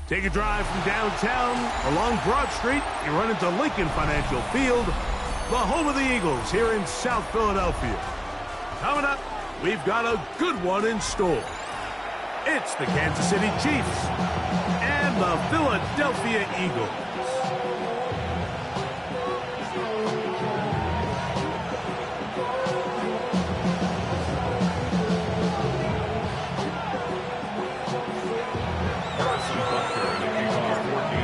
Take a drive from downtown along Broad Street. You run into Lincoln Financial Field, the home of the Eagles here in South Philadelphia. Coming up, we've got a good one in store. It's the Kansas City Chiefs and the Philadelphia Eagles.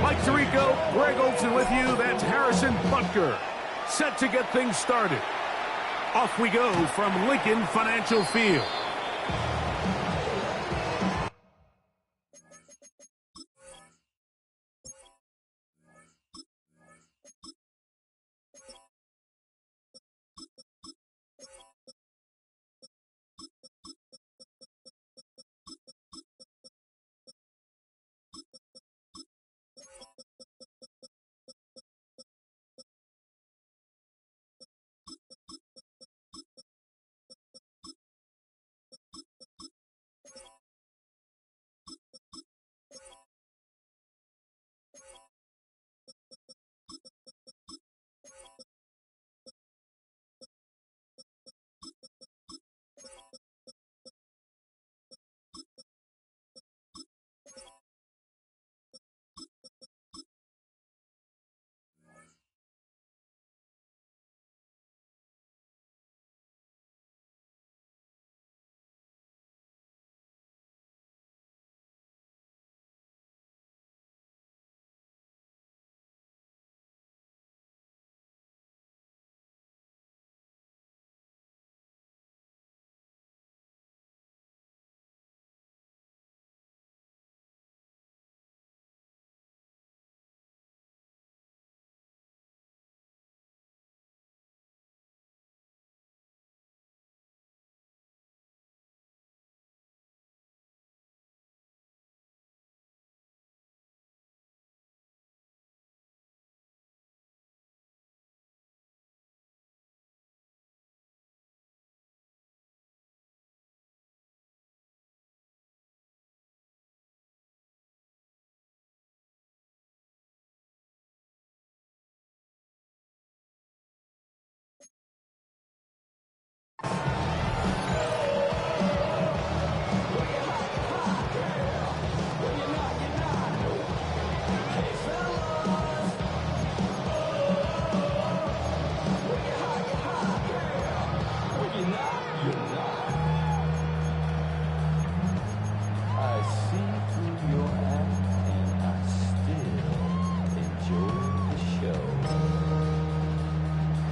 Mike Tirico, Greg Olson with you. That's Harrison Butker. Set to get things started. Off we go from Lincoln Financial Field.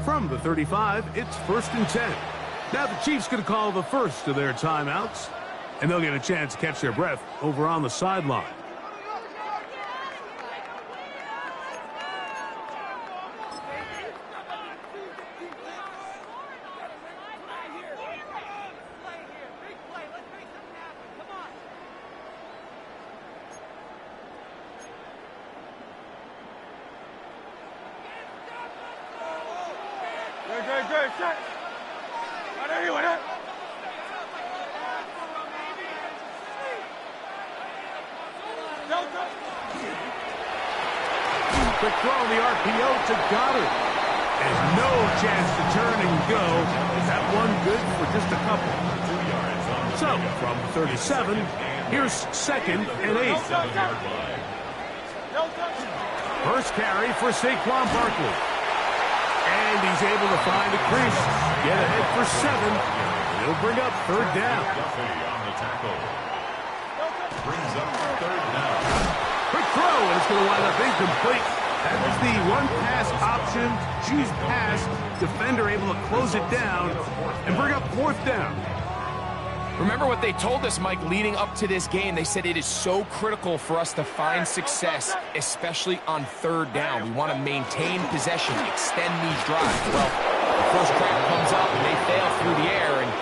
From the 35, it's 1st and 10. Now the Chiefs going to call the first of their timeouts, and they'll get a chance to catch their breath over on the sideline. Quick throw on the RPO to Goddard. And no chance to turn and go. That one good for just a couple. So, from 37, here's 2nd and 8. First carry for Saquon Barkley. And he's able to find a crease. Get ahead for 7. He'll bring up 3rd down. Brings up 3rd down. Quick throw, and it's going to wind up incomplete. That was the one-pass option, choose pass. Defender able to close it down and bring up 4th down. Remember what they told us, Mike, leading up to this game. They said it is so critical for us to find success, especially on 3rd down. We want to maintain possession, extend these drives. Well, the first trap comes up and they fail through the air, and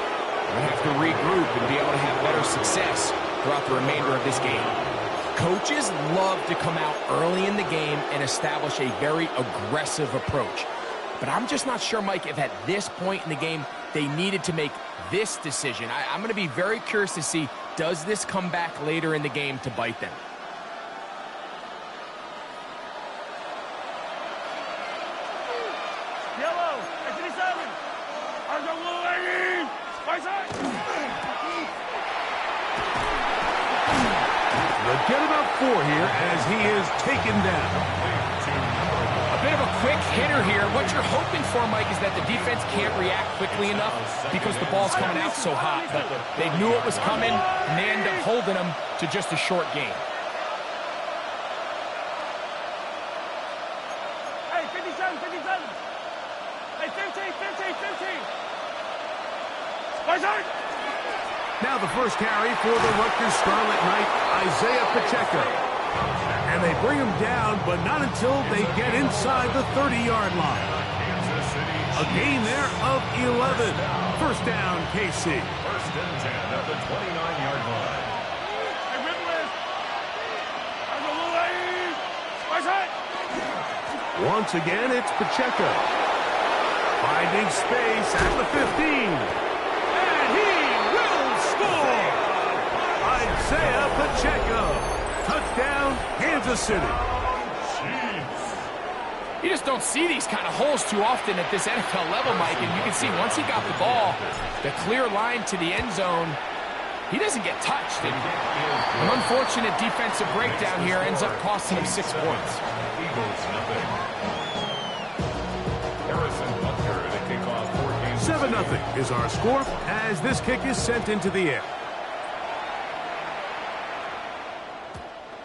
we have to regroup and be able to have better success throughout the remainder of this game. Coaches love to come out early in the game and establish a very aggressive approach. But I'm just not sure, Mike, if at this point in the game they needed to make this decision. I'm going to be very curious to see does this come back later in the game to bite them? Yellow, 57. They'll get about 4 here as he is taken down. A bit of a quick hitter here. What you're hoping for, Mike, is that the defense can't react quickly enough because the ball's coming out so hot. But they knew it was coming, and they end up holding them to just a short game. Hey, 57, 57. Hey, 15, 15, 15. Now the first carry for the Rutgers Scarlet Knight, Isaiah Pacheco. And they bring him down, but not until they get inside the 30-yard line. A gain there of 11. First down, KC. First and 10 at the 29-yard line. Once again, it's Pacheco. Finding space at the 15. And he will score! Isaiah Pacheco. Touchdown, Kansas City. You just don't see these kind of holes too often at this NFL level, Mike. And you can see once he got the ball, the clear line to the end zone, he doesn't get touched. And an unfortunate defensive breakdown here ends up costing him 6 points. Eagles, nothing. Harrison Butker, the kickoff for Kansas City. 7-0 is our score as this kick is sent into the air.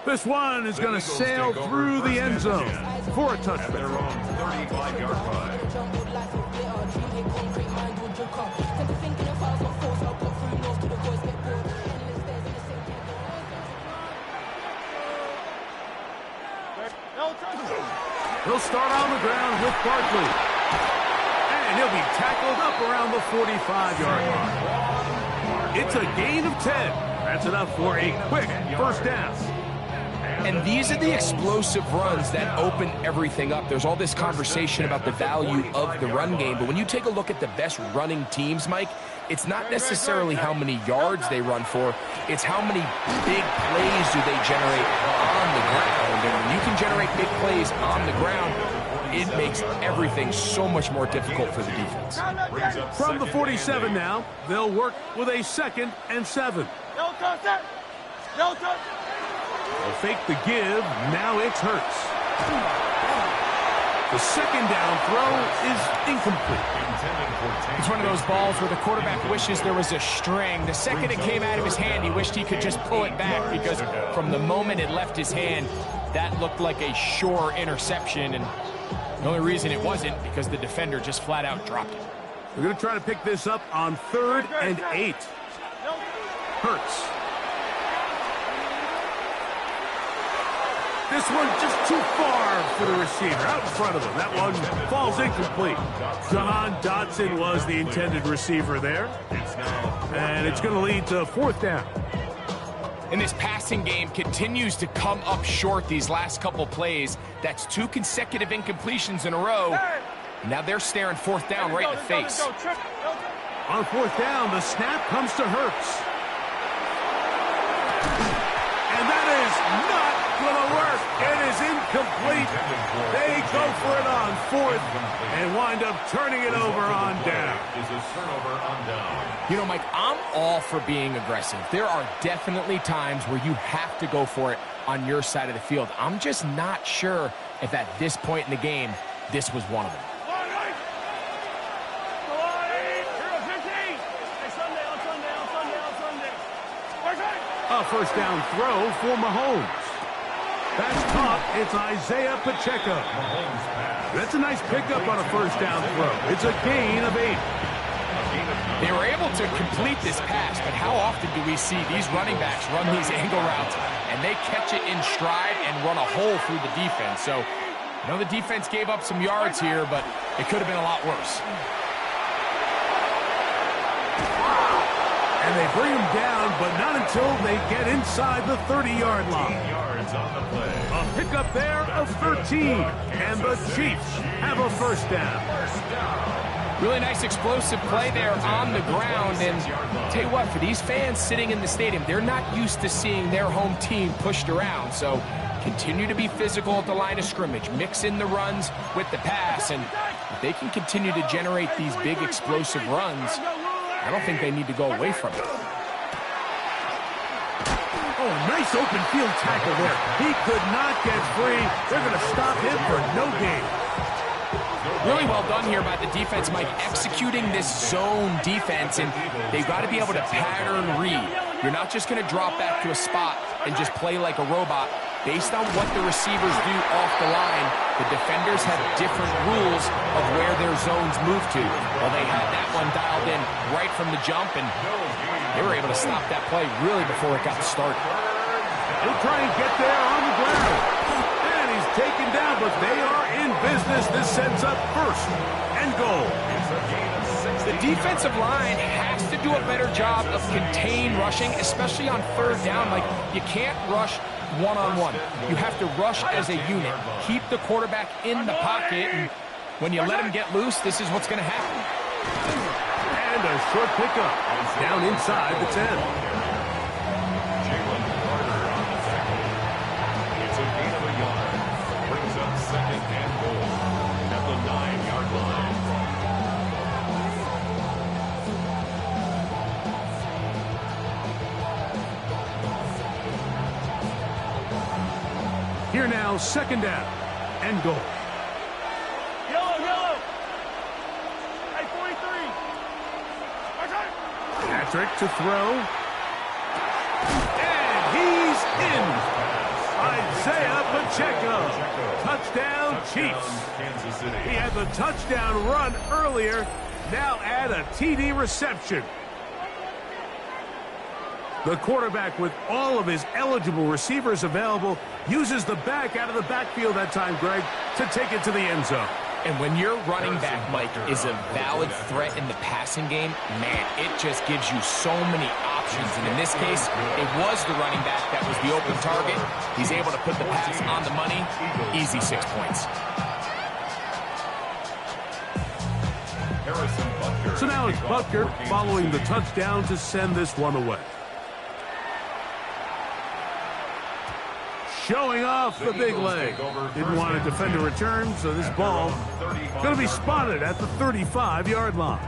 This one is going to sail through the end zone for a touchdown. Their own 35-yard line. He'll start on the ground with Barkley. And he'll be tackled up around the 45-yard line. It's a gain of 10. That's enough for a quick first down. And these are the explosive runs that open everything up. There's all this conversation about the value of the run game, but when you take a look at the best running teams, Mike, it's not necessarily how many yards they run for, it's how many big plays do they generate on the ground. And when you can generate big plays on the ground, it makes everything so much more difficult for the defense. From the 47 now, they'll work with a 2nd and 7. They'll fake the give. Now it's Hurts. The second down throw is incomplete. It's one of those balls where the quarterback wishes there was a string. The second it came out of his hand, he wished he could just pull it back because from the moment it left his hand, that looked like a sure interception. And the only reason it wasn't because the defender just flat out dropped it. We're going to try to pick this up on 3rd and 8. Hurts. This one just too far for the receiver, out in front of him. That one falls incomplete. Jahan Dotson was the intended receiver there. And it's going to lead to 4th down. And this passing game continues to come up short these last couple plays. That's 2 consecutive incompletions in a row. Now they're staring 4th down right in the face. On 4th down, the snap comes to Hurts. And that is not going to work. It is incomplete. They go for it on 4th and wind up turning it over on down. You know, Mike, I'm all for being aggressive. There are definitely times where you have to go for it on your side of the field. I'm just not sure if at this point in the game, this was one of them. A first down throw for Mahomes. That's caught. It's Isaiah Pacheco. That's a nice pickup on a first down throw. It's a gain of 8. They were able to complete this pass, but how often do we see these running backs run these angle routes and they catch it in stride and run a hole through the defense? So, I know the defense gave up some yards here, but it could have been a lot worse. And they bring him down, but not until they get inside the 30-yard line. A pickup there of 13, and the Chiefs have a first down. Really nice explosive play there on the ground. And tell you what, for these fans sitting in the stadium, they're not used to seeing their home team pushed around. So continue to be physical at the line of scrimmage. Mix in the runs with the pass. And if they can continue to generate these big explosive runs, I don't think they need to go away from it. Oh, nice open field tackle there. He could not get free. They're going to stop him for no gain. Really well done here by the defense, Mike, executing this zone defense, and they've got to be able to pattern read. You're not just going to drop back to a spot and just play like a robot. Based on what the receivers do off the line, the defenders have different rules of where their zones move to. Well, they had that one dialed in right from the jump, and they were able to stop that play really before it got started. He'll try and get there on the ground. And he's taken down, but they are in business. This sends up first and goal. The defensive line has to do a better job of contained rushing, especially on third down. Like, you can't rush one-on-one. You have to rush as a unit. Keep the quarterback in the pocket, and when you let him get loose, this is what's going to happen. And a short pickup. Down inside the 10. It's a gain of a yard. Brings up second and goal at the 9-yard line. Here now, second down and goal. Yellow, yellow. Hey, 43. Okay. Patrick to throw. And he's in. Isaiah Pacheco. Touchdown, Chiefs. Kansas City. He had the touchdown run earlier. Now add a TD reception. The quarterback, with all of his eligible receivers available, uses the back out of the backfield that time, Greg, to take it to the end zone. And when your running back, Mike, is a valid threat in the passing game, man, it just gives you so many options. And in this case, it was the running back that was the open target. He's able to put the pass on the money. Easy 6 points. So now it's Butker following the touchdown to send this one away. Showing off the big leg. Didn't want to defend a return, so this ball going to be spotted at the 35-yard line.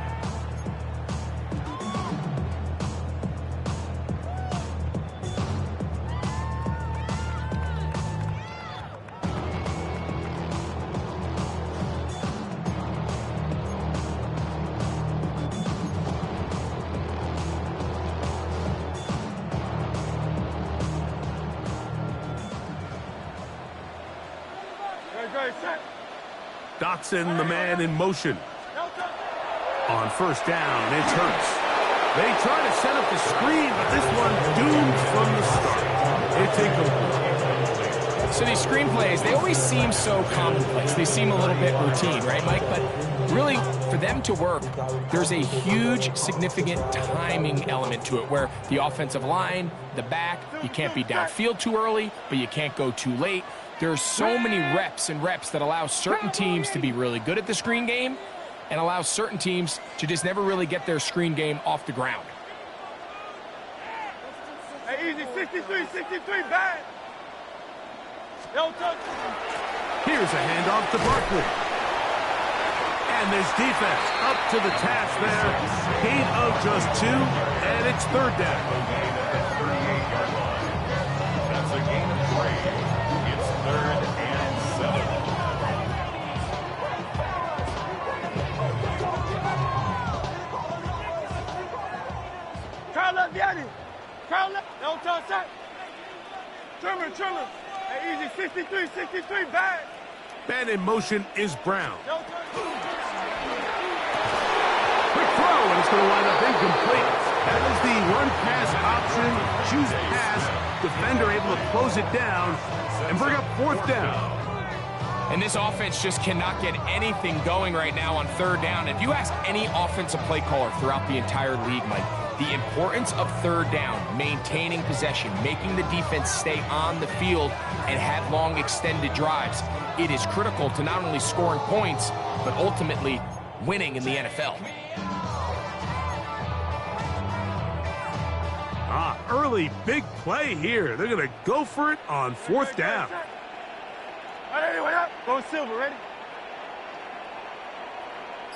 Dotson, the man in motion. On first down, it's Hurts. They try to set up the screen, but this one's doomed from the start. It's incomplete. So these screenplays, they always seem so commonplace. They seem a little bit routine, right, Mike? But really, for them to work, there's a huge, significant timing element to it, where the offensive line, the back, you can't be downfield too early, but you can't go too late. There's so many reps and reps that allow certain teams to be really good at the screen game and allow certain teams to just never really get their screen game off the ground. Hey, easy, 63, bad. No touch. Here's a handoff to Barkley. And this defense up to the task there. Gain of just 2, and it's third down. That's a gain of 3. It's third and 7. Curl up, Yanni. Curl up. No touch that. Trimmer. Hey, easy, 63, bad. Man in motion is Brown. No touch. Quick throw, and it's going to wind up incomplete. That is the run-pass option. Choose pass. Defender able to close it down and bring up fourth down. And this offense just cannot get anything going right now on third down. If you ask any offensive play caller throughout the entire league, Mike, the importance of third down, maintaining possession, making the defense stay on the field and have long extended drives, it is critical to not only scoring points, but ultimately winning in the NFL. Early big play here. They're going to go for it on 4th down. Go Silver, ready?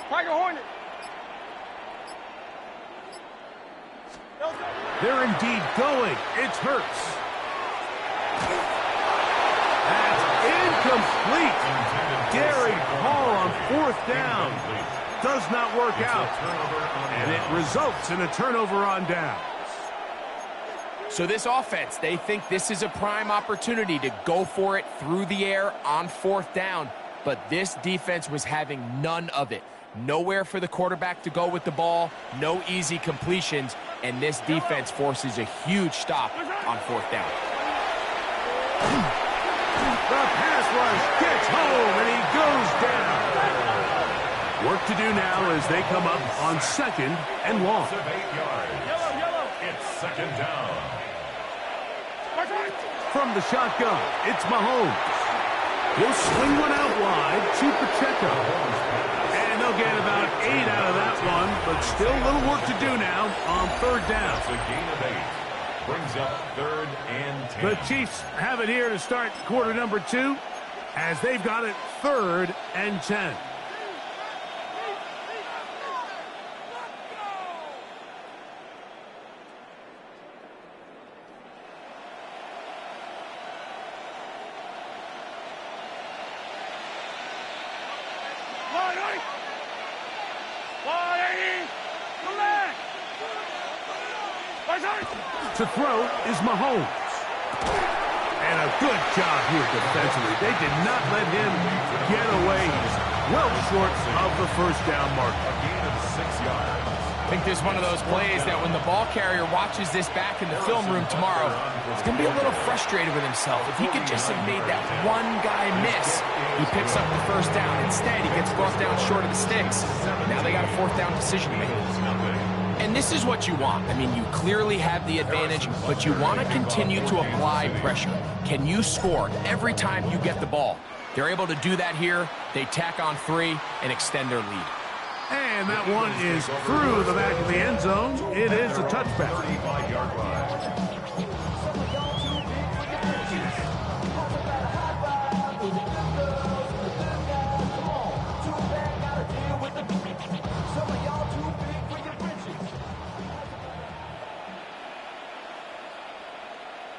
Tiger Hornet. They're indeed going. It's Hurts. That's incomplete. Gary Hall on 4th down. Does not work out. And it results in a turnover on down. So this offense, they think this is a prime opportunity to go for it through the air on 4th down. But this defense was having none of it. Nowhere for the quarterback to go with the ball, no easy completions, and this defense forces a huge stop on 4th down. The pass rush gets home, and he goes down. Work to do now as they come up on 2nd and long. 8 yards. It's 2nd down. From the shotgun, it's Mahomes. He'll swing one out wide to Pacheco. And they'll get about 8 out of that one, but still a little work to do now on 3rd down. It's a gain of 8. Brings up 3rd and 10. The Chiefs have it here to start quarter number 2 as they've got it 3rd and 10. To throw is Mahomes. And a good job here defensively. They did not let him get away. He's well short of the 1st down mark. A gain of 6 yards. I think this is one of those plays that when the ball carrier watches this back in the film room tomorrow, he's going to be a little frustrated with himself. If he could just have made that one guy miss, he picks up the 1st down. Instead, he gets brought down short of the sticks. Now they got a 4th down decision to make. And this is what you want. I mean, you clearly have the advantage, but you want to continue to apply pressure. Can you score every time you get the ball? They're able to do that here. They tack on 3 and extend their lead. And that one is through the back of the end zone. It is a touchback. 35-yard line.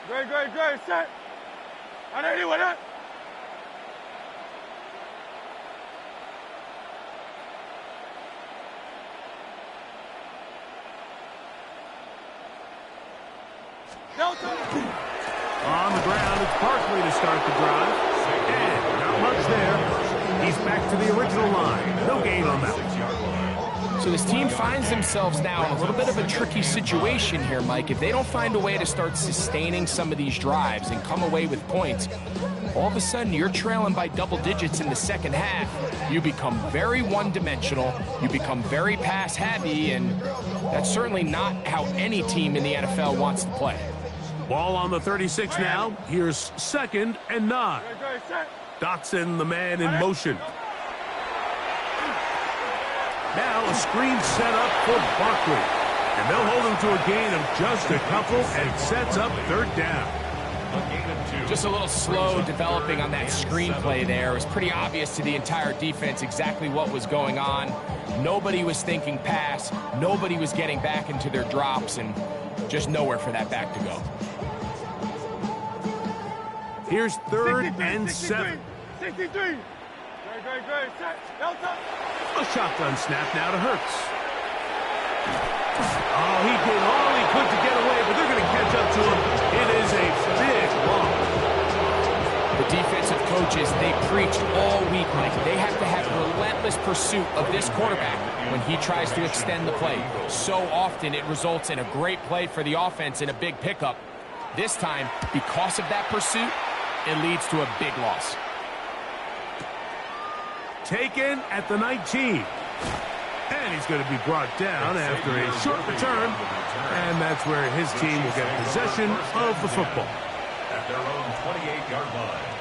Great, set. I know you with it. On the ground, it's Barkley to start the drive. And not much there. He's back to the original line. No gain on that. So this team finds themselves now in a little bit of a tricky situation here, Mike. If they don't find a way to start sustaining some of these drives and come away with points, all of a sudden you're trailing by double digits in the 2nd half. You become very one-dimensional. You become very pass-heavy, and that's certainly not how any team in the NFL wants to play. Ball on the 36 now. Here's 2nd and 9. Dotson, the man in motion. Now a screen set up for Barkley. And they'll hold him to a gain of just a couple, and it sets up 3rd down. Just a little slow developing on that screenplay there. It was pretty obvious to the entire defense exactly what was going on. Nobody was thinking pass. Nobody was getting back into their drops, and just nowhere for that back to go. Here's 3rd and 7. 63. Great, set. Delta. A shotgun snap now to Hurts. Oh, he did all he could to get away, but they're going to catch up to him. It is a big loss. The defensive coaches, they preached all week, Mike. They have to have relentless pursuit of this quarterback when he tries to extend the play. So often it results in a great play for the offense and a big pickup. This time, because of that pursuit, it leads to a big loss. Taken at the 19. And he's going to be brought down after a short return. And that's where his team will get possession of the football. At their own 28-yard line.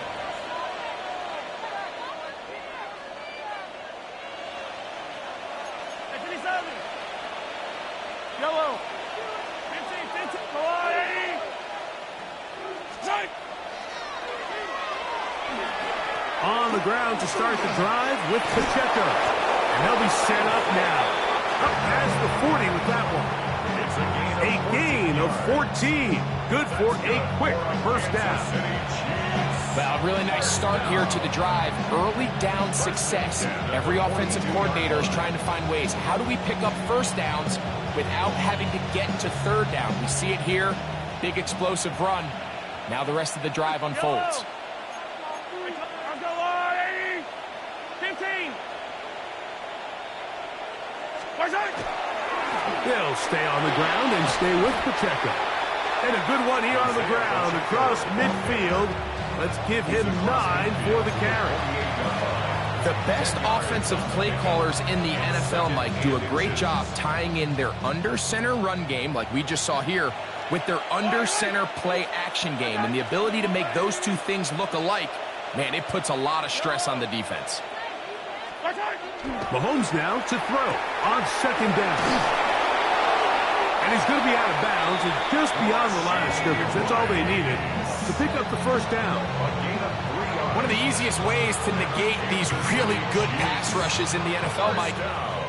ground to start the drive with Pacheco. And they'll be set up now. Up past the 40 with that one. A gain of 14. Good for a quick first down. Well, a really nice start here to the drive. Early down success. Every offensive coordinator is trying to find ways. How do we pick up first downs without having to get to third down? We see it here. Big explosive run. Now the rest of the drive unfolds. Let's go, 80. 15. They'll stay on the ground and stay with Pacheco. And a good one here on the ground across midfield. Let's give him 9 for the carry. The best offensive play callers in the NFL, Mike, do a great job tying in their under-center run game, like we just saw here, with their under-center play action game. And the ability to make those two things look alike, man, it puts a lot of stress on the defense. Mahomes now to throw on second down. And he's going to be out of bounds and just beyond the line of scrimmage. That's all they needed to pick up the first down. One of the easiest ways to negate these really good pass rushes in the NFL, Mike,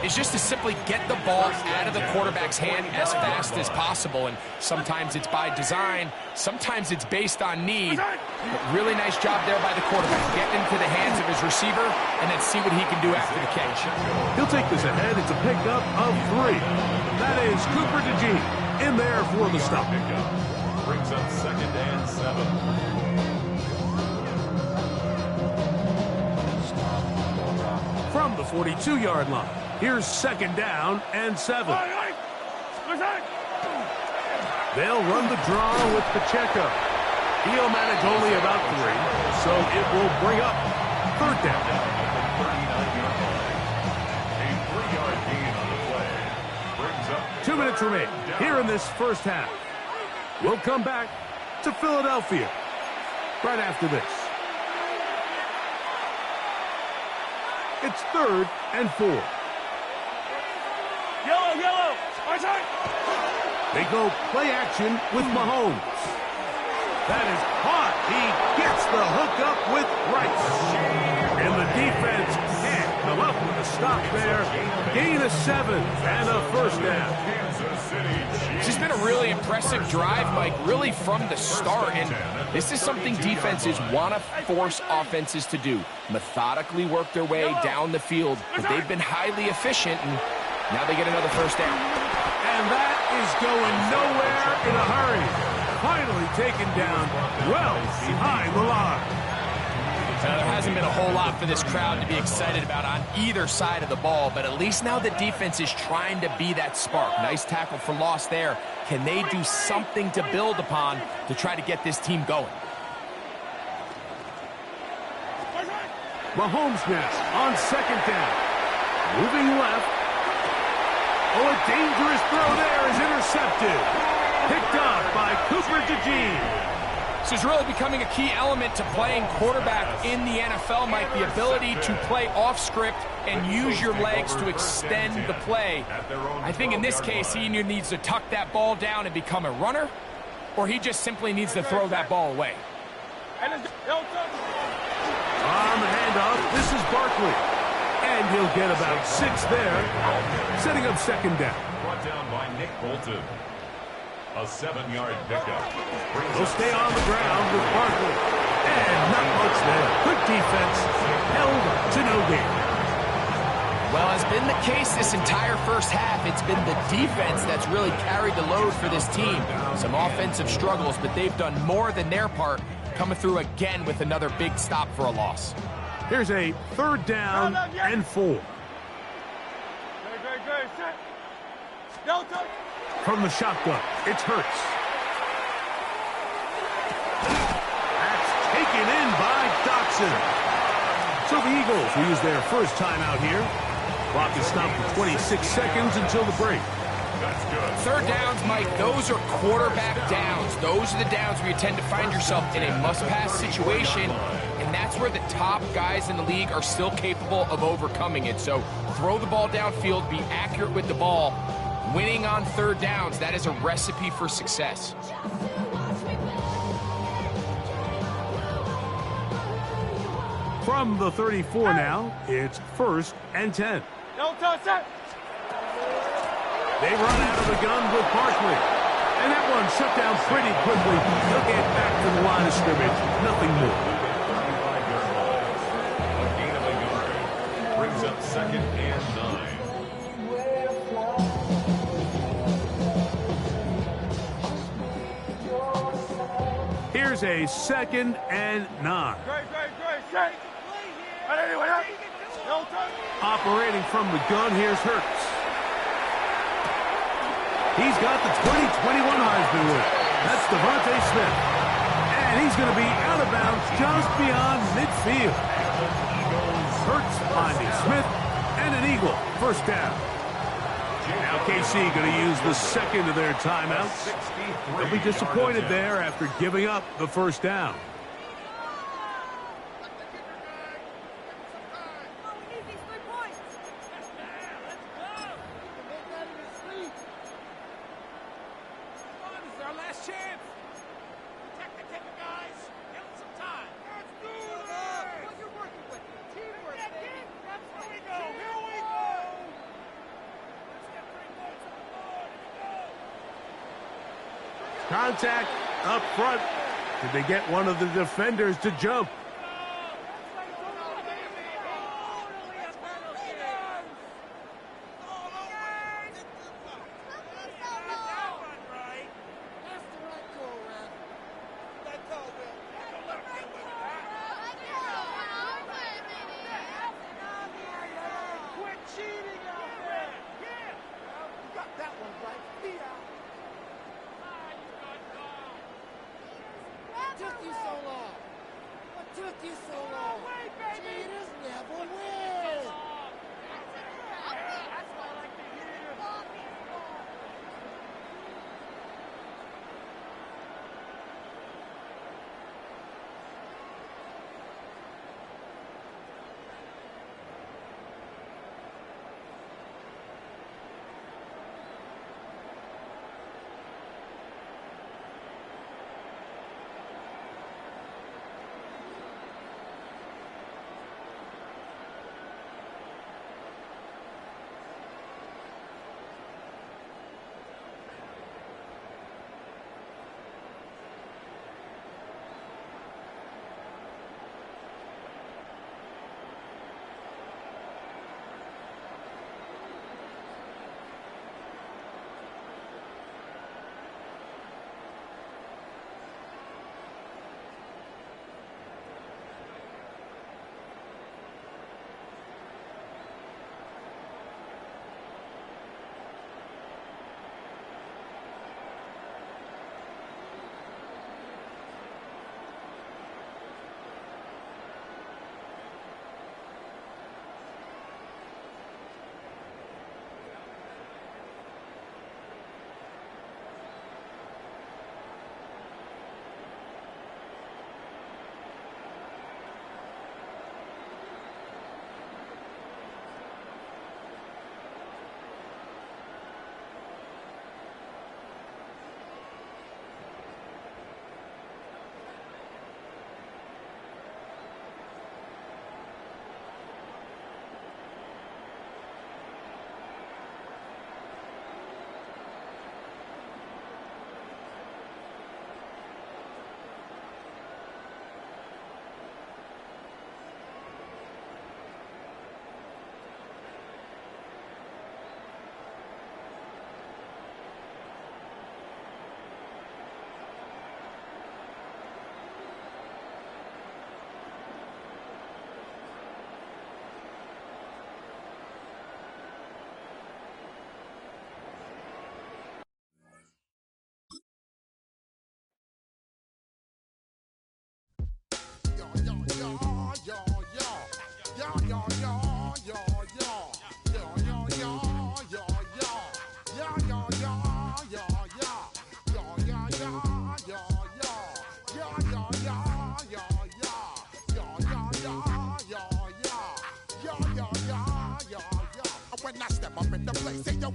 is just to simply get the ball out of the quarterback's hand as fast as possible. And sometimes it's by design, sometimes it's based on need. But really nice job there by the quarterback, getting into the hands of his receiver and then see what he can do after the catch. He'll take this ahead. It's a pickup of 3. That is Cooper DeJean in there for the stop. Brings up 2nd and 7. From the 42-yard line, here's 2nd down and 7. They'll run the draw with Pacheco. He'll manage only about 3, so it will bring up 3rd down. A 3-yard gain on the play. Brings up 2 minutes remain here in this first half. We'll come back to Philadelphia right after this. It's 3rd and 4. Yellow. They go play action with Mahomes. That is caught. He gets the hook up with Rice. And the defense can't come up with a stop there. Gain of 7 and a first down. This has been a really impressive drive, Mike, really from the start. And this is something defenses want to force offenses to do. Methodically work their way down the field. But they've been highly efficient, and now they get another first down. And that is going nowhere in a hurry. Finally taken down well behind the line. Now, there hasn't been a whole lot for this crowd to be excited about on either side of the ball, but at least now the defense is trying to be that spark. Nice tackle for loss there. Can they do something to build upon to try to get this team going? Mahomes now on 2nd down. Moving left. Oh, a dangerous throw there is intercepted. Picked up by Cooper DeJean. This is really becoming a key element to playing quarterback in the NFL, Mike. The ability to play off script and use your legs to extend the play. I think in this case, he either needs to tuck that ball down and become a runner, or he just simply needs to throw that ball away. On the handoff, this is Barkley. And he'll get about 6 there, setting up 2nd down. brought down by Nick Bolton. A 7-yard pickup. He'll stay on the ground with Barkley. And not much there. Good defense. Held to no gain. Well, as been the case this entire first half, it's been the defense that's really carried the load for this team. Some offensive struggles, but they've done more than their part, coming through again with another big stop for a loss. Here's a 3rd down and 4. Good. Set. Delta. From the shotgun, it's Hurts. That's taken in by Dotson. So the Eagles will use their first time out here. Clock is stopped for 26 seconds until the break. That's good. 3rd downs, Mike, those are quarterback downs. Those are the downs where you tend to find yourself in a must-pass situation, and that's where the top guys in the league are still capable of overcoming it. So throw the ball downfield, be accurate with the ball. Winning on 3rd downs, that is a recipe for success. From From the 34 now, it's 1st and 10. Don't touch that. They run out of the gun with Barkley. And that one shut down pretty quickly. They'll get back to the line of scrimmage. Nothing more. A gain of a yard. Brings up 2nd and 9. Here's a 2nd and 9. Great. Shake. Anyway, don't touch. Operating from the gun, here's Hurts. He's got the 2021 Heisman winner. That's Devontae Smith. And he's going to be out of bounds just beyond midfield. Hurts finding Smith, and an Eagle. 1st down. Now KC going to use the 2nd of their timeouts. They'll be disappointed there after giving up the 1st down. Contact up front. Did they get one of the defenders to jump?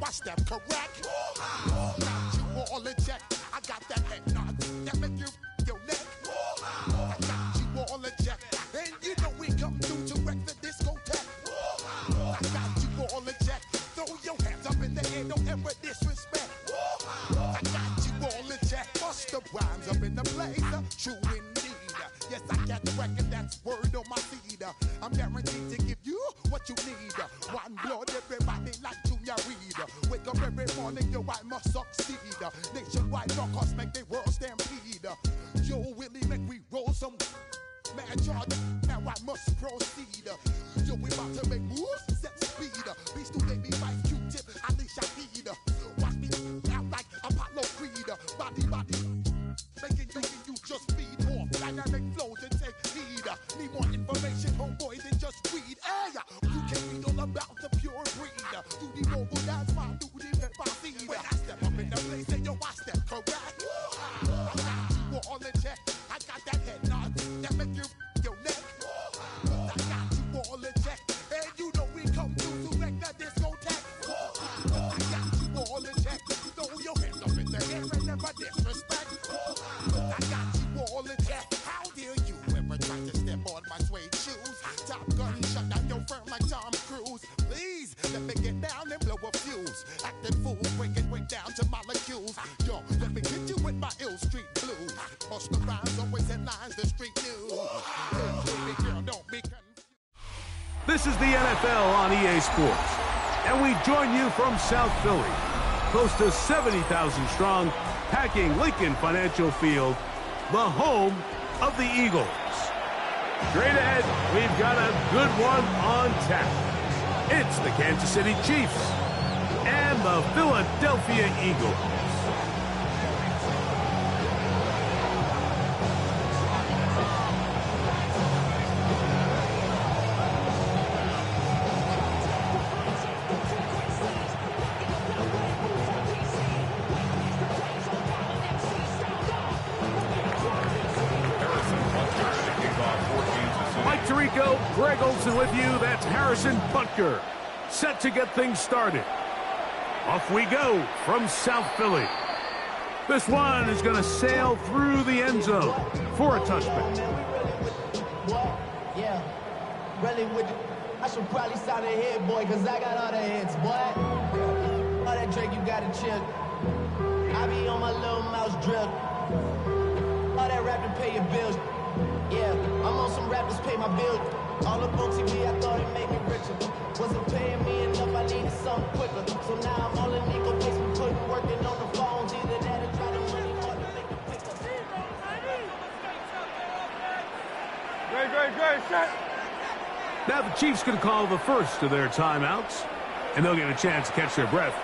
I step correct. Got you all in check. I got that head nod that make you your neck. I got you all in check. And you know we come through blazer, true indeed. Yes, I got the record, that's word on my seed. I'm guaranteed to give you what you need. One blood, everybody like Junior Reed. Wake up every morning, yo, I must succeed. Nationwide knockouts make the world stampede. Yo, Willie, make we roll some mad charge. Now I must proceed. Yo, we about to make moves, set speed. These two baby fight Q-tip, Ali Shaheed. Watch me out like Apollo Creed. Body, making you just feed off dynamic flows and take heed. Need more information, homeboy, than just read. Hey, you can read all about the pure breed. Do the mobile dance, my do the pepper seed. When I step up in the place, then yo, I step correct. I got you all in check. I got that head nod that make you your neck. I got you all in check. And you know we come through to wreck the discotheque. I got you all in check. Throw your hands up in the air and never disrespect. I got you all in check. How dare you ever try to step on my suede shoes? Top Gun shut down your firm like Tom Cruise. Please let me get down and blow a fuse. Acting fool, breaking way down to molecules. Yo, let me hit you with my ill street blues. Bust the rhymes, always headlines, the street news. Hey, baby girl, don't be confused. This is the NFL on EA Sports, and we join you from South Philly, close to 70,000 strong, packing Lincoln Financial Field, the home of the Eagles. Straight ahead, we've got a good one on tap. It's the Kansas City Chiefs and the Philadelphia Eagles. Greg Olson with you. That's Harrison Butker, set to get things started. Off we go from South Philly. This one is going to sail through the end zone for a touchback. Yeah, really with you. I should probably sign a hit, boy, because I got all the hits, boy. All that Drake, you got to chill. I be on my little mouse drill. All that rap to pay your bills. Yeah, I'm on some rappers pay my bills. All up on TV, I thought it made me richer. Wasn't paying me enough, I needed something quicker. So now I'm all in Nico basement, putting working on the phones. Either that or try to money or to make it quicker. Great, set. Now the Chiefs can call the first of their timeouts, and they'll get a chance to catch their breath.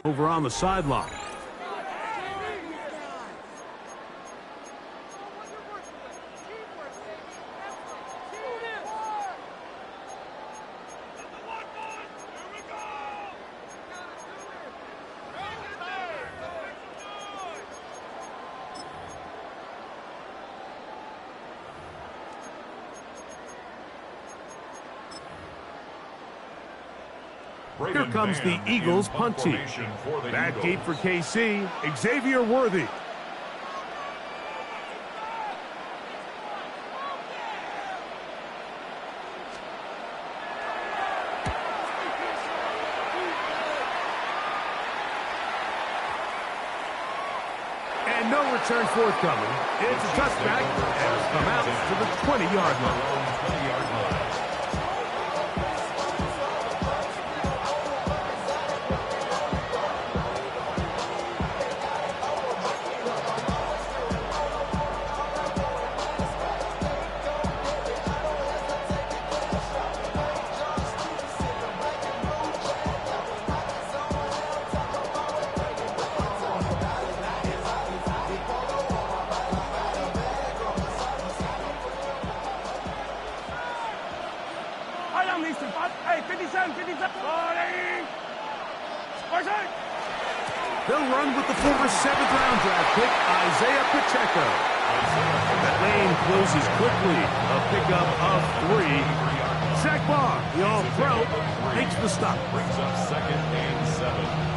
Over on the sideline. Here comes the Eagles punt team. Back deep for KC, Xavier Worthy. And no return forthcoming. It's a touchback and it's come out to the 20-yard line. Hey, 57, 57. They'll run with the former 7th-round draft pick, Isaiah Pacheco. That lane closes quickly. A pickup of 3. Zach Barr, the all-pro, makes the stop. Brings up 2nd and 7.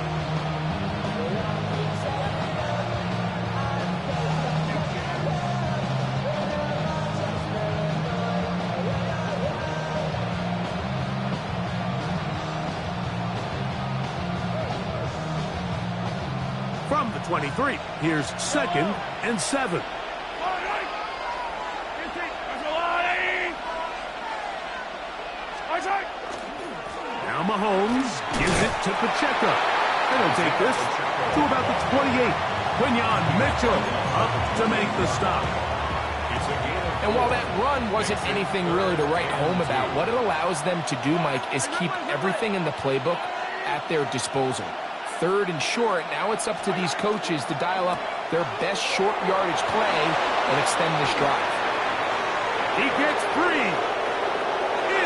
From the 23, here's 2nd and 7. Now Mahomes gives it to Pacheco. And he'll take this to about the 28. Quinyon Mitchell up to make the stop. And while that run wasn't anything really to write home about, what it allows them to do, Mike, is keep everything in the playbook at their disposal. 3rd and short, now it's up to these coaches to dial up their best short yardage play and extend this drive. He gets 3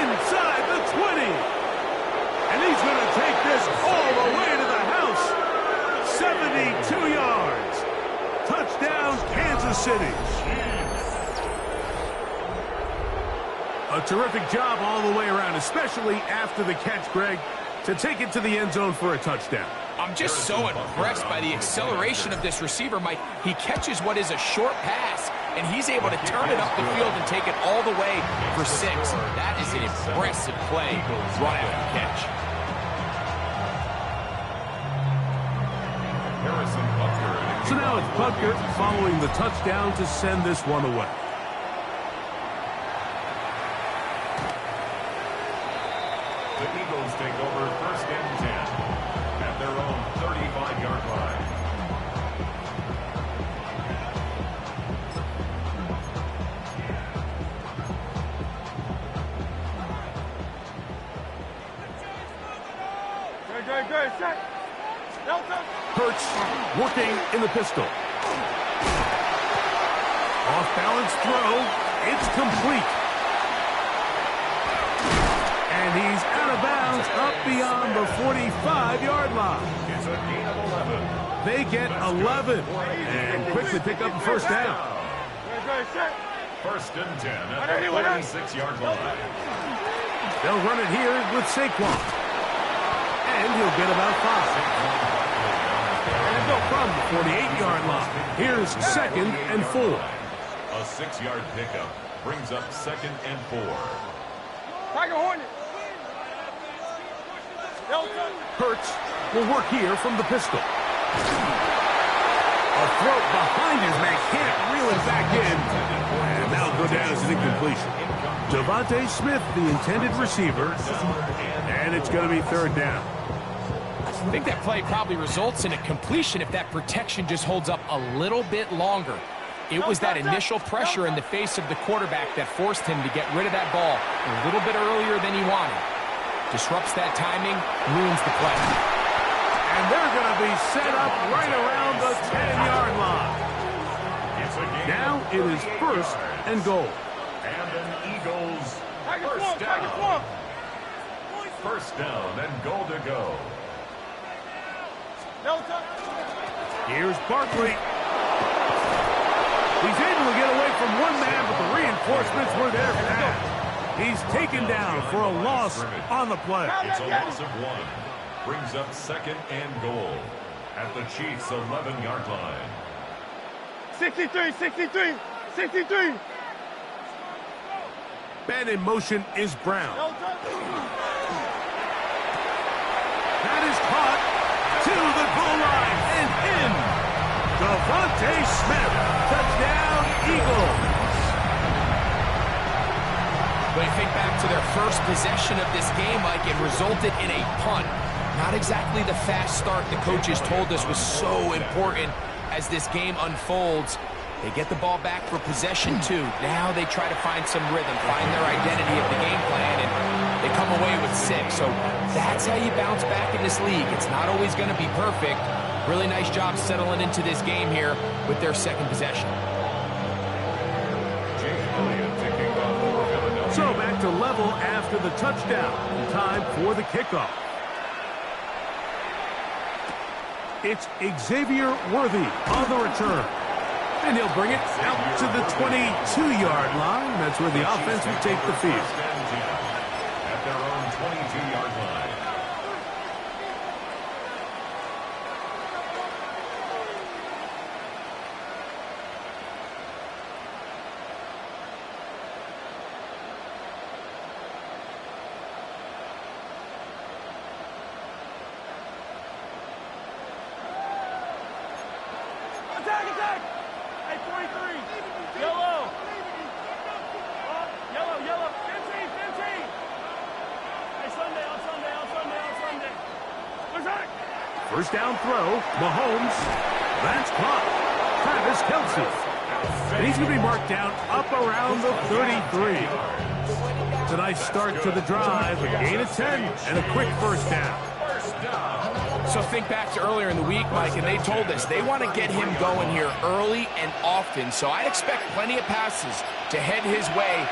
inside the 20. And he's going to take this all the way to the house. 72 yards. Touchdown, Kansas City. A terrific job all the way around, especially after the catch, Greg, to take it to the end zone for a touchdown. I'm just so impressed by the acceleration of this receiver, Mike. He catches what is a short pass, and he's able to turn it up the field and take it all the way for 6. That is an impressive play right after the catch. So now it's Butker following the touchdown to send this one away. The Eagles take over 1st and 10 at their own 35-yard line. Good, set. Hurts working in the pistol. Off-balance throw. It's complete. And he's out of bounds up beyond the 45-yard line. It's a gain of 11. They get 11 and quickly pick up a 1st down. Good, set. 1st and 10 at the 46-yard line. They'll run it here with Saquon. And he'll get about 5. And go from the 48-yard line. Here's 2nd and 4. A 6-yard pickup brings up 2nd and 4. Tiger Hornet. Hurts will work here from the pistol. A throat behind his man, can't reel it back in. And that'll go down as an incompletion. Devontae Smith, the intended receiver. And it's going to be 3rd down. I think that play probably results in a completion if that protection just holds up a little bit longer. It was that initial pressure in the face of the quarterback that forced him to get rid of that ball a little bit earlier than he wanted. Disrupts that timing, ruins the play. And they're going to be set up right around the 10-yard line. Now it is 1st and goal. And an Eagles 1st down. 1st down and goal to go. Here's Barkley. He's able to get away from one man, but the reinforcements were there fast. He's taken down for a loss on the play. It's a loss of 1. Brings up 2nd and goal at the Chiefs' 11-yard line. 63, 63, 63. Man in motion is Brown. That is caught to the goal line and in. Devontae Smith, touchdown Eagles. When you think back to their first possession of this game, Mike, it resulted in a punt. Not exactly the fast start the coaches told us was so important as this game unfolds. They get the ball back for possession 2. Now they try to find some rhythm, find their identity of the game plan, and they come away with 6. So that's how you bounce back in this league. It's not always going to be perfect. Really nice job settling into this game here with their 2nd possession. So back to level after the touchdown. Time for the kickoff. It's Xavier Worthy on the return. And he'll bring it out to the 22-yard line. That's where the offense will take the field. At their own 22-yard line. Attack! Hey, 43. Yellow. Yellow. 15. Hey, Sunday. Attack. First down throw. Mahomes. That's caught. Travis Kelce. And he's going to be marked down up around the 33. It's a nice start to the drive. A gain of 10 and a quick first down. So think back to earlier in the week, Mike, and they told us they want to get him going here early and often. So I expect plenty of passes to head his way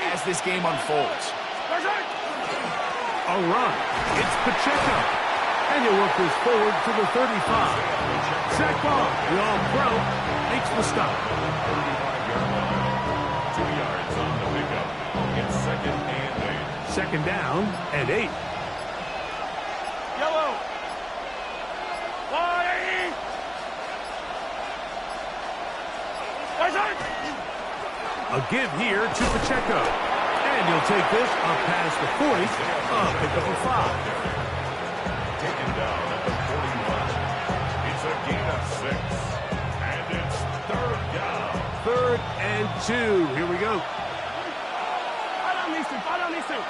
as this game unfolds. A run. It's Pacheco. And he'll work this forward to the 35. Zach Ball, the all-pro, makes the stop. 35-yard line. 2 yards on the pickup. It's 2nd and 8. Second down and 8. Yellow. A give here to Pacheco. And he'll take this up past the 40. Pick up a 5. Taken down at the 41. It's a gain of 6. And it's 3rd down. 3rd and 2. Here we go. Fight on these two. 180.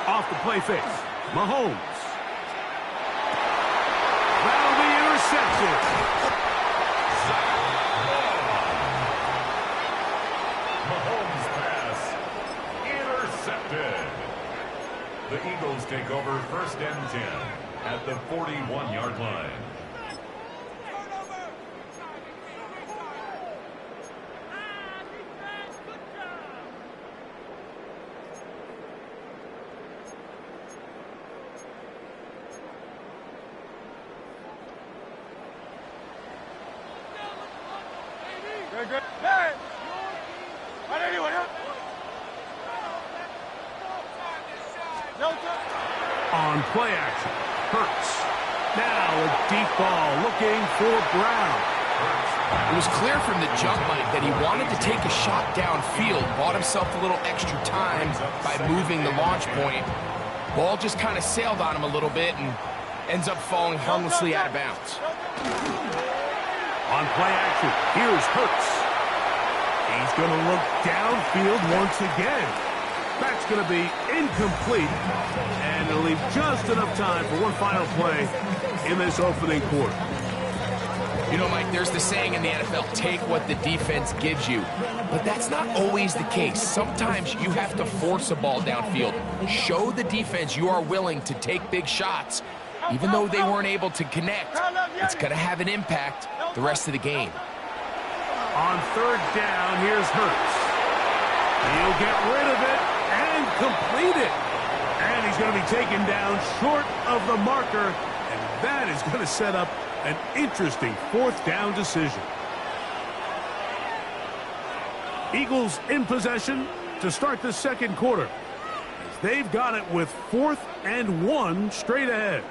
Off the play fake. Mahomes. That'll be intercepted. Mahomes pass intercepted. The Eagles take over 1st and 10 at the 41-yard line. Good. Hey! Right anyway, On play action. Hurts. Now a deep ball looking for Brown. It was clear from the jump, Mike, that he wanted to take a shot downfield, bought himself a little extra time by moving the launch point. Ball just kind of sailed on him a little bit and ends up falling harmlessly out of bounds. On play action, here's Hurts. He's going to look downfield once again. That's going to be incomplete, and it'll leave just enough time for one final play in this opening quarter. You know, Mike, there's the saying in the NFL, take what the defense gives you. But that's not always the case. Sometimes you have to force a ball downfield. Show the defense you are willing to take big shots. Even though they weren't able to connect, it's going to have an impact the rest of the game. On 3rd down, here's Hurts. He'll get rid of it and complete it. And he's going to be taken down short of the marker. And that is going to set up an interesting 4th down decision. Eagles in possession to start the 2nd quarter. As they've got it with 4th and 1 straight ahead.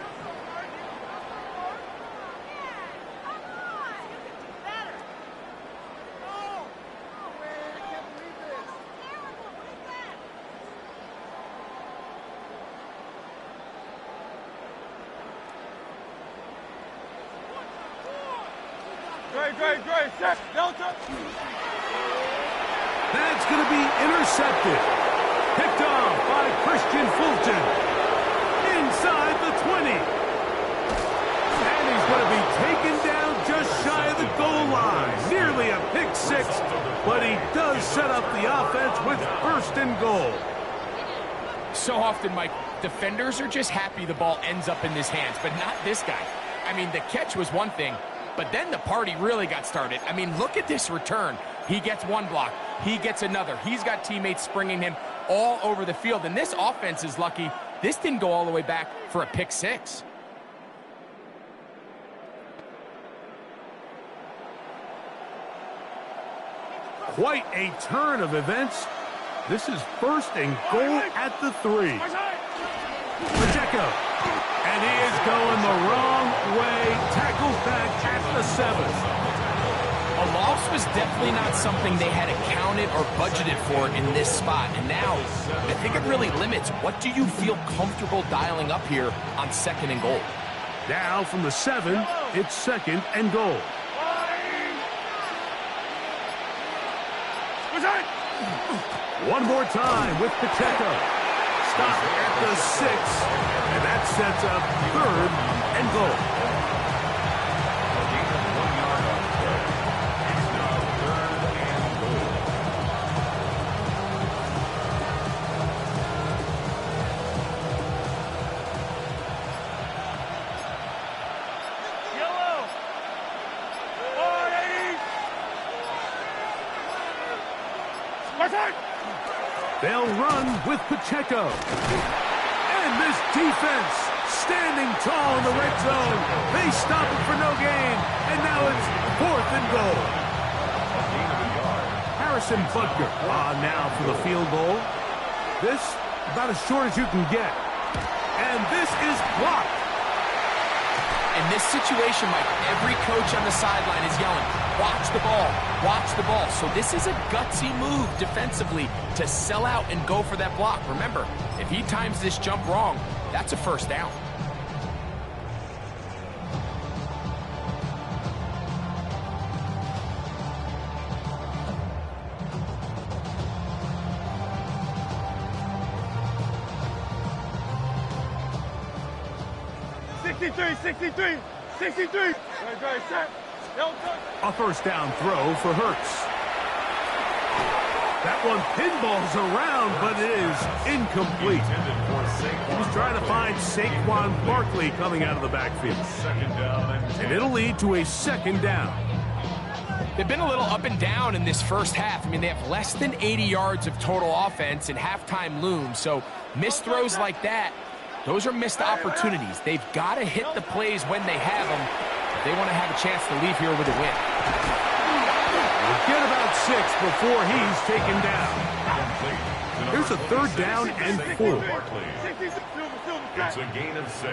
Great. Set. Delta. That's going to be intercepted. Picked off by Christian Fulton. Inside the 20. And he's going to be taken down just shy of the goal line. Nearly a pick 6, but he does set up the offense with 1st and goal. So often, Mike, defenders are just happy the ball ends up in his hands, but not this guy. I mean, the catch was one thing, but then the party really got started. I mean, look at this return. He gets one block. He gets another. He's got teammates springing him all over the field, and this offense is lucky this didn't go all the way back for a pick six. Quite a turn of events. This is first and goal at the 3. Pacheco. And he is going the wrong way. Tackles back at the 7. A loss was definitely not something they had accounted or budgeted for in this spot. And now, I think it really limits what do you feel comfortable dialing up here on second and goal. Now from the 7, it's second and goal. One more time with Pacheco. Stop at the 6, and that sets up third and goal. They'll run with Pacheco. And this defense standing tall in the red zone. They stop it for no gain. And now it's fourth and goal. Harrison Butker now for the field goal. This about as short as you can get. And this is blocked. In this situation, Mike, every coach on the sideline is yelling, watch the ball, watch the ball. So this is a gutsy move defensively to sell out and go for that block. Remember, if he times this jump wrong, that's a first down. A first down throw for Hurts. That one pinballs around, but it is incomplete. He was trying to find Saquon Barkley coming out of the backfield. And it'll lead to a second down. They've been a little up and down in this first half. I mean, they have less than 80 yards of total offense and halftime looms. So missed throws like that, those are missed opportunities. They've got to hit the plays when they have them if they want to have a chance to leave here with a win. We'll get about 6 before he's taken down. Here's a third down and 4. It's a gain of 6.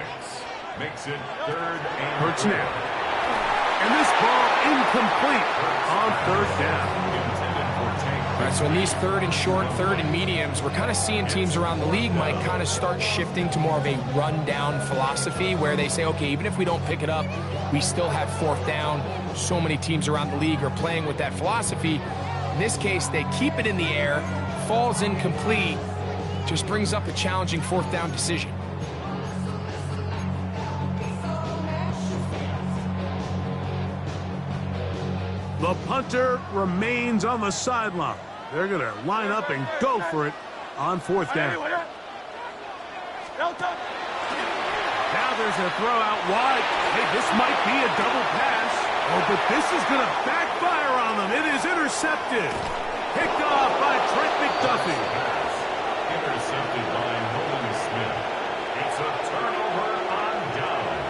Makes it third and Hurts now. And this ball incomplete on third down. All right, so in these third and short, third and mediums, we're kind of seeing teams around the league might kind of start shifting to more of a run-down philosophy where they say, okay, even if we don't pick it up, we still have fourth down. So many teams around the league are playing with that philosophy. In this case, they keep it in the air, falls incomplete, just brings up a challenging fourth down decision. The punter remains on the sideline. They're going to line up and go for it on fourth down. Now there's a throw out wide. Hey, this might be a double pass. Oh, but this is going to backfire on them. It is intercepted. Picked off by Trent McDuffie. intercepted by Nolan Smith. It's a turnover on downs.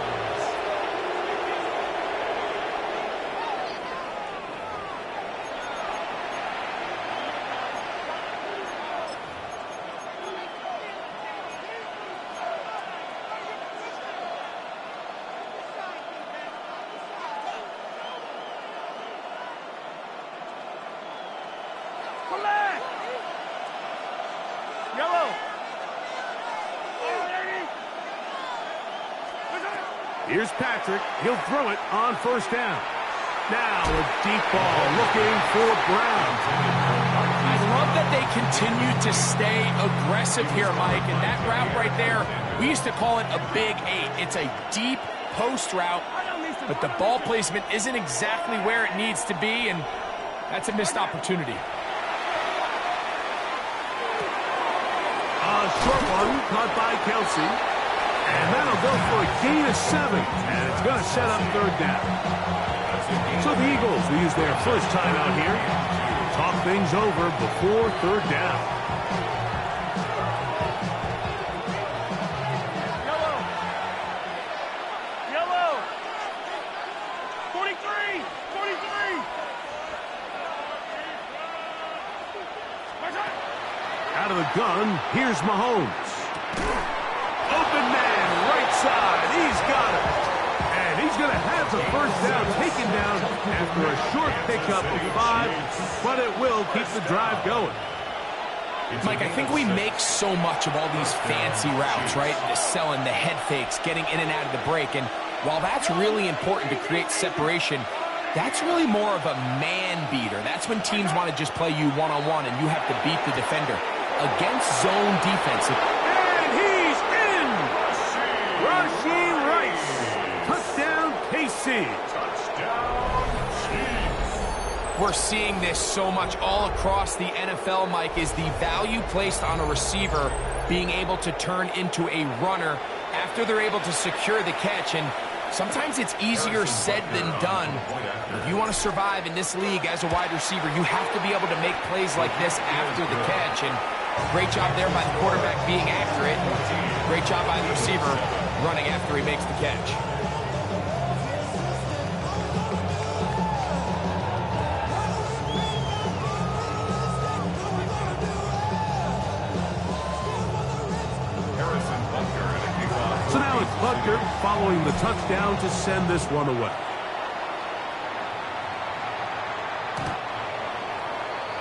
Here's Patrick. He'll throw it on first down. Now a deep ball looking for Brown. I love that they continue to stay aggressive here, Mike. And that route right there, we used to call it a big 8. It's a deep post route, but the ball placement isn't exactly where it needs to be, and that's a missed opportunity. A short one caught by Kelsey. And that'll go for a gain of 7. And it's going to set up third down. So the Eagles will use their first timeout here. Talk things over before third down. Yellow. 43. 43. Out of the gun, here's Mahomes. Open man, right side. He's got it. And he's going to have the first down taken down after a short pickup of 5, but it will keep the drive going. Mike, I think we make so much of all these fancy routes, right? The selling, the head fakes, getting in and out of the break. And while that's really important to create separation, that's really more of a man beater. That's when teams want to just play you one-on-one and you have to beat the defender. Against zone defense. And he's in! Rashee Rice. Touchdown, KC. We're seeing this so much all across the NFL, Mike, is the value placed on a receiver being able to turn into a runner after they're able to secure the catch. And sometimes it's easier said than done. If you want to survive in this league as a wide receiver, you have to be able to make plays like this after the catch. And great job there by the quarterback being accurate. Great job by the receiver running after he makes the catch. So now it's Butker following the touchdown to send this one away.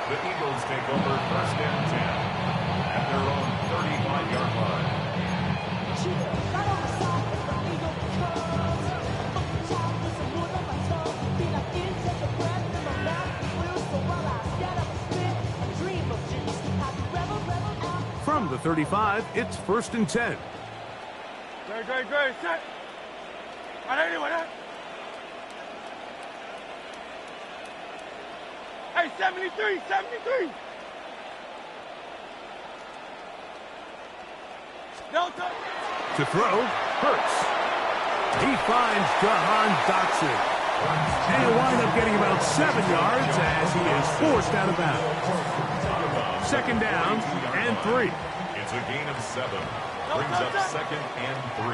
The Eagles take over first and 10 at their own 35-yard line. From the 35, it's first and 10. Great. Set. Anyway, hey, 73. Delta. To throw, Hurts. He finds Jahan Dotson. And he'll wind up getting about 7 yards as he is forced out of bounds. Second down and 3. It's a gain of 7. Brings up second and 3.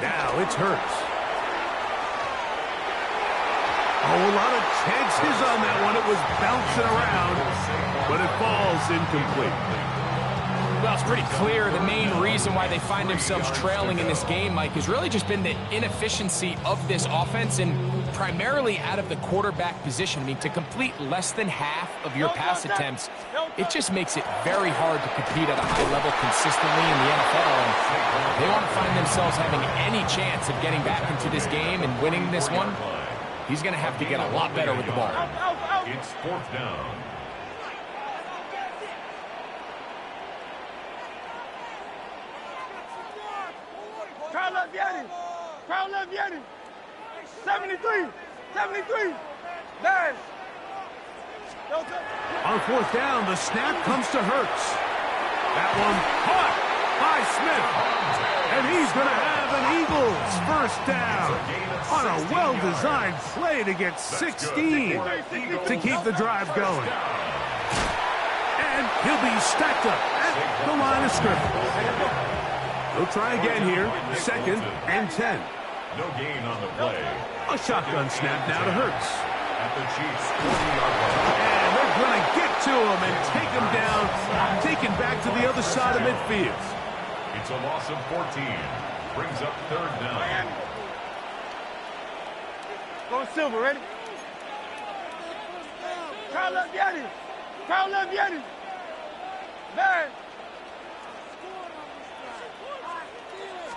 Now it's Hurts. Oh, a lot of chances on that one. It was bouncing around, but it falls incomplete. Well, it's pretty clear the main reason why they find themselves trailing in this game, Mike, has really just been the inefficiency of this offense and primarily out of the quarterback position. I mean, to complete less than half of your pass attempts, it just makes it very hard to compete at a high level consistently in the NFL. And they want to find themselves having any chance of getting back into this game and winning this one. He's going to have to get a lot better with the ball. It's fourth down. Crowd left Yanni. 73. Dash. On fourth down, the snap comes to Hurts. That one caught by Smith. And he's going to have an Eagles first down on a well-designed play to get 16 to keep the drive going. And he'll be stacked up at the line of scrimmage. He'll try again here, second and 10. No gain on the play. A shotgun snap now to Hurts. At the Chiefs' 40-yard line. And they're going to get to him and take him down, taken back to the other side of midfield. It's a loss of 14. Brings up third down. Go Silver, ready? Crowd left Yanni. Dash.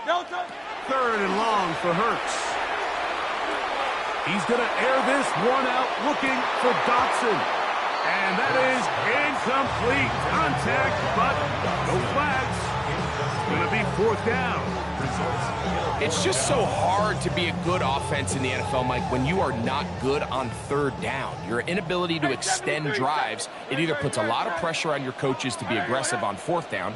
Delta. Third and long for Hurts. He's going to air this one out looking for Dotson. And that is incomplete. Contact, but no flags. going to be 4th down. It's just so hard to be a good offense in the NFL, Mike, when you are not good on 3rd down. Your inability to extend drives, it either puts a lot of pressure on your coaches to be aggressive on 4th down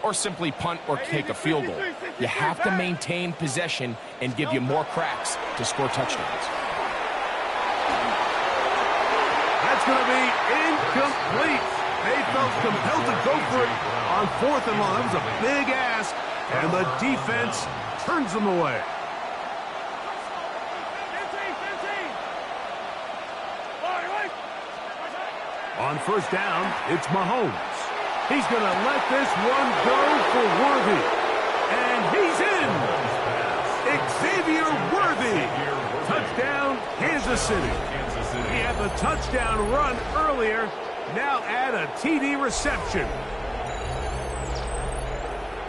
or simply punt or kick a field goal. You have to maintain possession and give you more cracks to score touchdowns. That's going to be incomplete. They felt compelled to go for it on 4th and long. That was a big ask, and the defense turns them away. On 1st down, it's Mahomes. He's going to let this one go for Worthy. And he's in. Xavier Worthy. Touchdown, Kansas City. He had the touchdown run earlier. Now add a TD reception.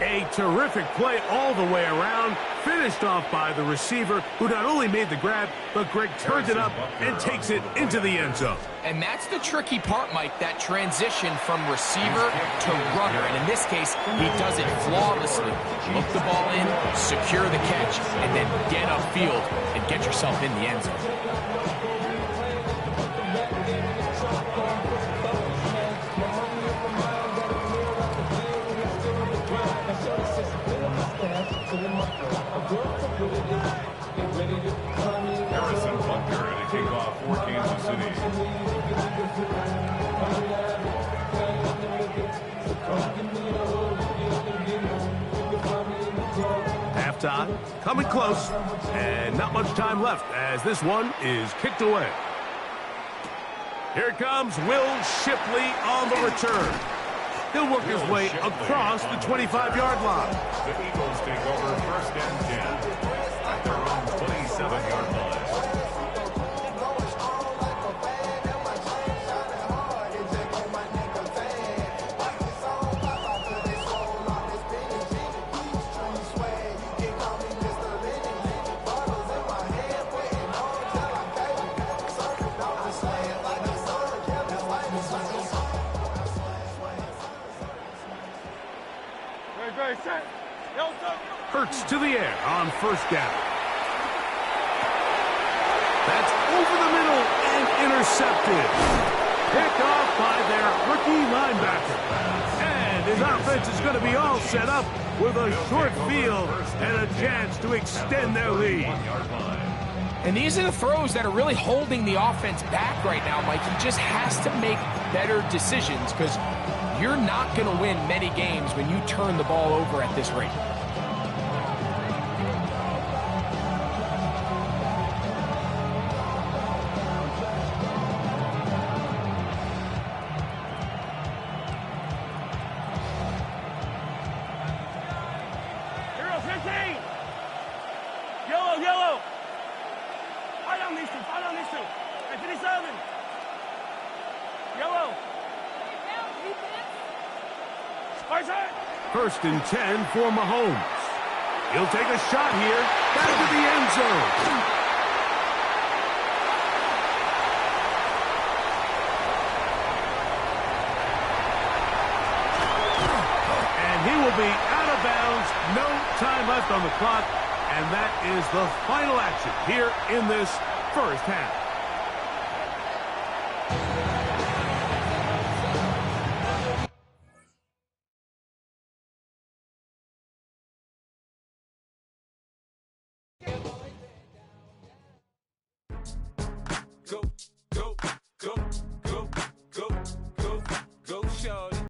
A terrific play all the way around, finished off by the receiver, who not only made the grab, but Greg turns it up and takes it into the end zone. And that's the tricky part, Mike, that transition from receiver to runner. And in this case, he does it flawlessly. Look the ball in, secure the catch, and then get upfield and get yourself in the end zone. Harrison Butker to kick off for Kansas City. Halftime, coming close, and not much time left as this one is kicked away. Here comes Will Shipley on the return. He'll work his way across the 25-yard line. The Eagles take over 1st and 10 at their own 27-yard line. Hurts to the air on 1st down. That's over the middle and intercepted. Picked off by their rookie linebacker. And his offense is going to be all set up with a short field and a chance to extend their lead. And these are the throws that are really holding the offense back right now, Mike. He just has to make better decisions because you're not going to win many games when you turn the ball over at this rate. Yellow. Fight on these two. And 57. Yellow. 1st and 10 for Mahomes. He'll take a shot here. Back to the end zone. And he will be out of bounds. No time left on the clock. And that is the final action here in this 1st half.